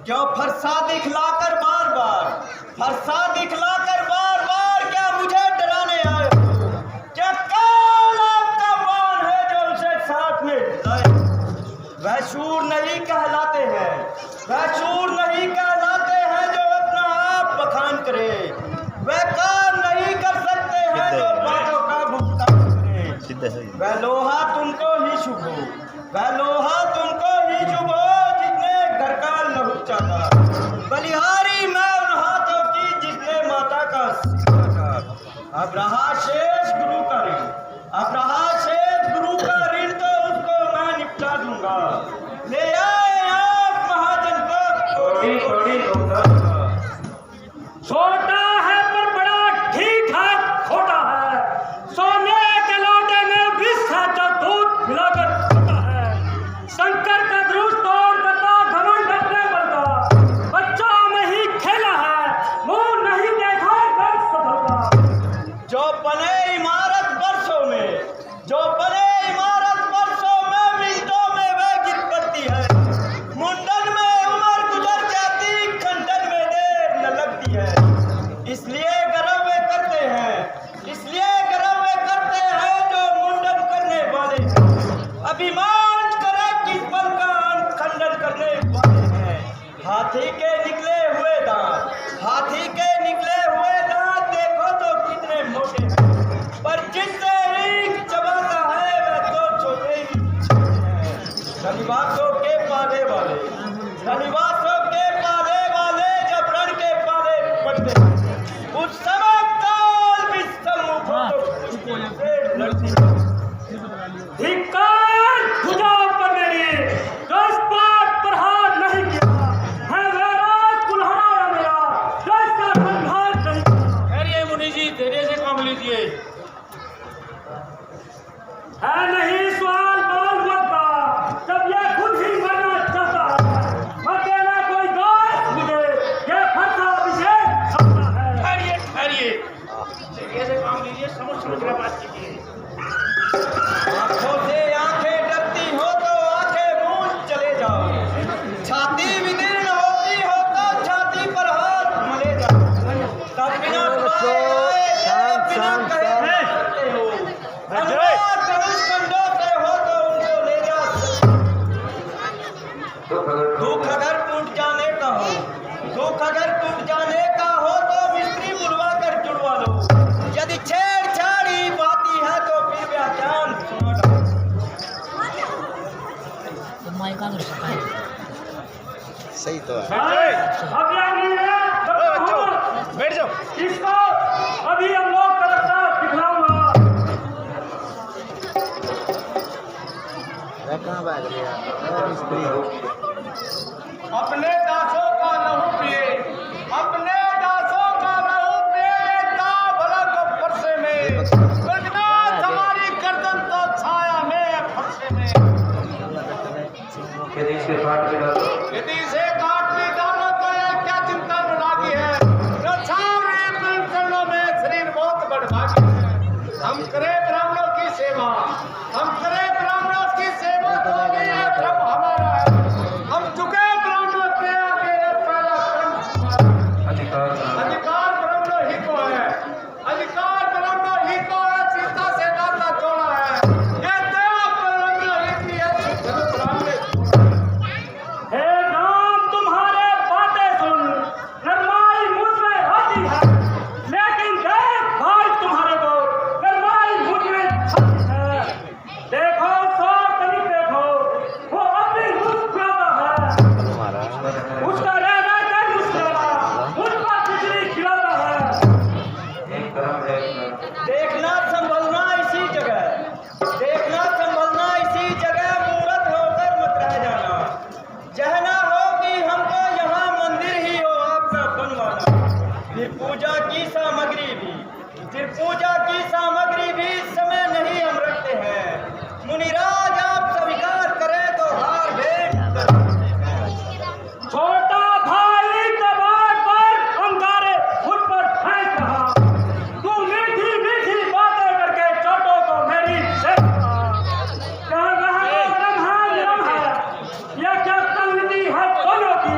क्यों फरसा दिखलाकर बार बार क्या मुझे डराने आए हो? क्या काल आपका वान है जो उसे साथ में लाए? वह शूर नहीं कहलाते हैं जो अपना आप बखान करे। वह काम नहीं कर सकते हैं जो बातों का भुगतान करे। वह लोहा तुमको ही शुभ हो जिसने घर का लहू चाहा। बलिहारी मैं उन हाथों की जिसने माता का सिर काटा। अब रहा शेष गुरु का ऋण तो उसको मैं निपटा दूंगा। ले आए आप महाजन को थोड़ी छोटा है पर बड़ा ठीक है, खोटा है। सोने के लोटे में विष है जो दूध मिलाकर खोटा है। शंकर का धनुष तोड़ करता घमंड अपने बलता। बच्चा में ही खेला है, मुंह नहीं देखा बस सफलता। जो बने इमारत बरसों में मिनटों में वह गिर पड़ती है। मुंडन में उम्र गुजर जाती, खंडन में देर न लगती है। इसलिए गर्व वे करते हैं जो मुंडन करने वाले हैं। अभिमान करे किस बल का खंडन करने वाले हैं। हाथी के निकले हुए दांत देखो तो कितने मोटे हैं। पर जिससे ईख चबाता है वह तो छोटे ही हैं। धनिवासों के पाले वाले जब रण के पाले पड़ते हैं, उस समय काल भी सम्मुखों से लड़ती है। धिक्कार भुजाओं पर मेरी, जो इस बात पर हाथ नहीं किया है। वैराग कुल्हाड़ा मेरा, जो इसका संहार नहीं किया। खैरिए मुनि जी, धैर्य से काम लीजिए। है नहीं सवाल बोल का, जब ये खुद ही मरना चाहता है। अकेला कोई दोस्त मुझे ये फंसा अभिषेक समझता है। खैरिए धैर्य से काम लीजिए, समझ कर बात कीजिए। आंखों से आंखें डरती हो तो आंखें मूंद चले जाओ। छाती विदीर्ण होती हो तो छाती पर हाथ मले जाओ। तब बिना बुलाए बिना कहे सकते हो। अनुराग धनुष कंधों पे हो तो उनको ले जा सकते हो। दुख अगर टूट जाने का हो तो मिस्त्री बुलवा कर जुड़वा लो। यदि छेड़छाड़ी बाती है तो फिर व्याख्यान सुनो। सही तो है। अब यानी बैठ जाओ। इसको अभी हम लोग करता दिखलाऊंगा। कहाँ भाग लिया? अपने दासों का लहू पिए ता भला को फरसे में। रघुनाथ हमारी गर्दन तो छाया में फरसे में। यदि से काट भी डालो तो ये क्या चिंता न लागी है। रछावरे चरणों में शरीर बहुत बड़भागी है। हम करें ब्राह्मणों की सेवा तो ये धर्म हमारा है। हम झुके ब्राह्मणों के आगे, ये पहला कर्म हमारा। अधिकार ब्राह्मणों ही को है। सीता से नाता जोड़ा है। ये देव ब्राह्मणों ही की है। हे राम, तुम्हारे बातें सुन नरमाई मुझमें आती है, लेकिन देख भाई तुम्हारे को नरमाई मुझमें आती है। देखो सो कभी देखो, वो अपनी मुस्कुराता है। उसका रह कर मुस्कुराता, उसका बिजली खिलाता है। देखना संभलना इसी जगह मूर्त होकर मत रह जाना। जहना हो कि हमको यहाँ मंदिर ही हो आपका बनवाना। फिर पूजा की सामग्री भी इस समय नहीं हम रखते हैं। मुनिराज आप स्वीकार करें तो हार भेंट कर देते हैं। छोटा भाई दबाव पर अंगारे खुद पर फेंक रहा। तू मीठी मीठी बातें करके चोटों को मेरी से क्या है? यह क्या तंगती है दोनों की।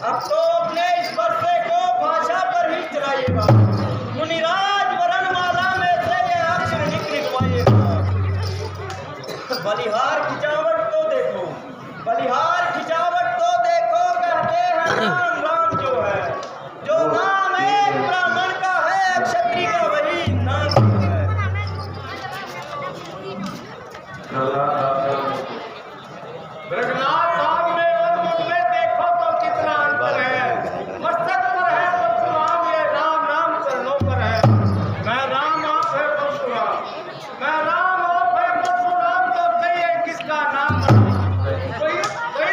अब तो अपने इस बस्ते को भाषा पर ही चलाइएगा। मुनिराज वरणमाला में से ये अक्षर निकलवाइएगा। बलिहार खिंचावट तो देखो, बलिहार खिंचावट तो देखो, कहते हैं राम राम जो है, जो नाम एक ब्राह्मण का है, क्षत्रिय का वही नाम है। रघुनाथ धाम में और मुझ में देखो तो कितना अंतर है। मस्तक पर है परशुराम, ये राम नाम चरणों पर है। मैं राम आप है परशुराम, मैं राम आप है परशुराम, तो कहिए किसका नाम बड़ा? कोई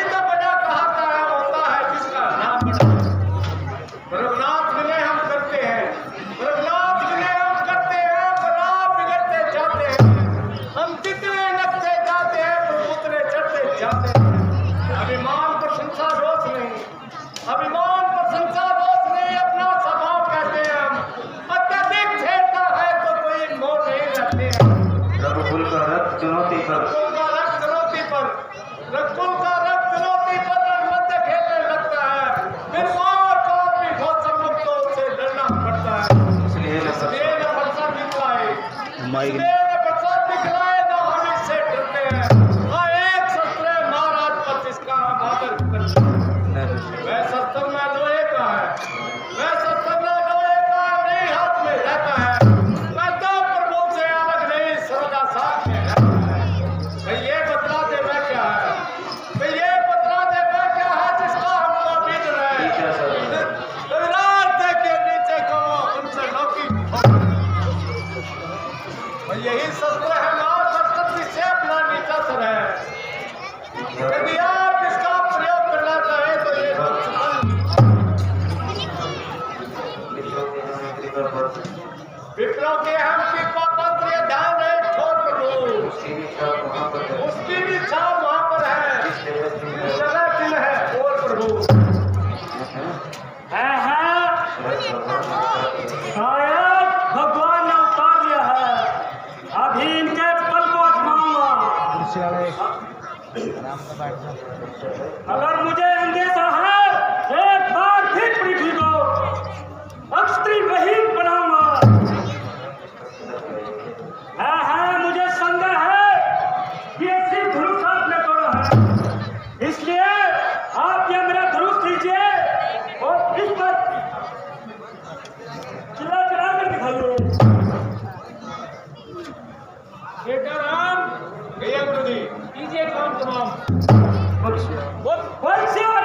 तो बड़ा कहता है, होता है किसका नाम बड़ा। रघुनाथ विनय हम करते हैं, रघुनाथ विनय हम करते हैं, बड़ा बिगड़ते जाते हैं। हम जितने नकते जाते हैं तो उतने चढ़ते जाते हैं। अभिमान प्रशंसा रोष नहीं, अभिमान प्रशंसा रोष नहीं, अपना स्वभाव कहते हैं हम। अत्यधिक छेड़ता है तो कोई मोह नहीं रहते हैं। रघुकुल का रथ चुनौती पर, रघुकुल का रथ चुनौती पर, रघुकुल का रथ चुनौती पर रणमध्य खेलने लगता है। फिर और कौन भी बहुत सम्मुख तो उसे लड़ना पड़ता है। इसलिए इसलिए न फरसा दिखलाए, माइक इसलिए न फरसा दिखलाए, न हम इससे डरते हैं। हाँ, एक शस्त्र है महाराज पर जिसका हम आदर करते हैं। वह शस्त्र न लोहे का है, वह शस्त्र न लोहे का नहीं हाथ में रहता है। मैं तो प्रभु से अलग नहीं, सर्वदा साथ में रहता है। भाई ये बतला दे मैं क्या है, भाई ये बतला दे मैं क्या है, जिसका हमको बीत रहा है। ठीक है सर। रविराज के नीचे को उनसे लौकी भाई यही शस्त्र है, मां सरस्वती से अपना नीचा सर है। यदि आप इसका प्रयोग करना चाहे तो ये विप्रो के हम कृपा पत्र, ये ध्यान रहे छोड़ प्रभु, उसकी भी छाप वहां पर है, इस तरह दिल है बोल प्रभु। है शायद भगवान ने उतार लिया है। अभी इनके पल को आजमाऊंगा। अगर मुझे अंदेशा है, एक बार फिर पृथ्वी को अक्षत्री विहीन बनाऊंगा। है मुझे संदेह है कि ये सिर्फ धनुष आपने तोड़ा है, इसलिए आप ये मेरा धनुष लीजिए और इस पर चिल्ला चिल्ला कर दिखाइए। बेटा राम, भैया गुरु जी कीजिए काम तमाम। वंशी और